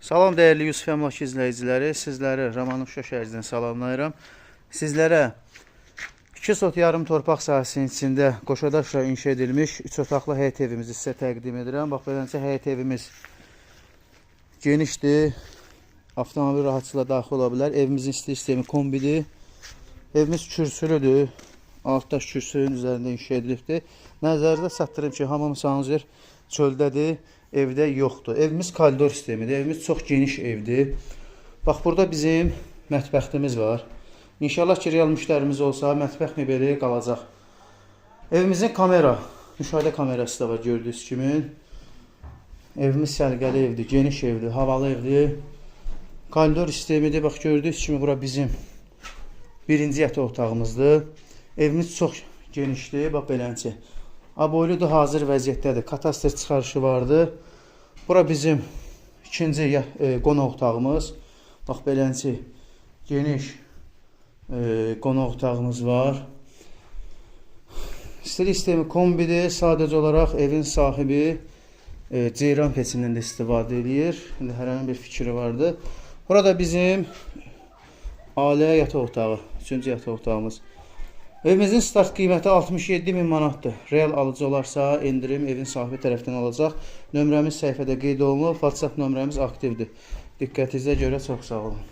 Salam dəyərli Yusuf Əmlak izləyiciləri, sizləri Ramanov şəhərindən salamlayıram. Sizlərə 2 sot yarım torpaq sahəsinin içində qoşadaşla inşa edilmiş 3 otaqlı həyət evimizi sizə təqdim edirəm. Bax, beləcə həyət evimiz genişdir, avtomobil rahatçılıqla daxil ola bilər. Evimizin isti sistemi kombidir. Evimiz kürsülüdür, altdaş kürsünün üzərində inşa edilibdir. Nəzərinizdə çatdırım ki, hamımız yer çöldədir, evdə yoxdur. Evimiz koridor sistemidir, evimiz çox geniş evdir. Bax, burada bizim mətbəxtimiz var. İnşallah ki, real müştərimiz olsa, mətbəx mebeli qalacaq. Evimizin kamera, müşahidə kamerası da var gördüyünüz kimi. Evimiz səliqəli evdir, geniş evdir, havalı evdir. Koridor sistemidir, bax gördüyünüz kimi bura bizim birinci yataq otağımızdır. Evimiz çox genişdir, bax beləncə. Aboyludur, hazır vəziyyətdədir. Katastr çıxarışı vardı. Bura bizim ikinci qonaq otağımız. Bax beləncə geniş qonaq otağımız var. İstilik sistemi kombidir. Sadəcə olaraq evin sahibi ceyran peçindən də istifadə edir. İndi hər bir fikri vardı. Burada bizim ailə yataq otağı, üçüncü yataq otağımız. Evimizin start qiyməti 67.000 manatdır. Real alıcı olarsa endirim evin sahibi tərəfdən alacaq. Nömrəmiz səhifədə qeyd olunub. WhatsApp nömrəmiz aktivdir. Diqqətinizə görə çox sağ olun.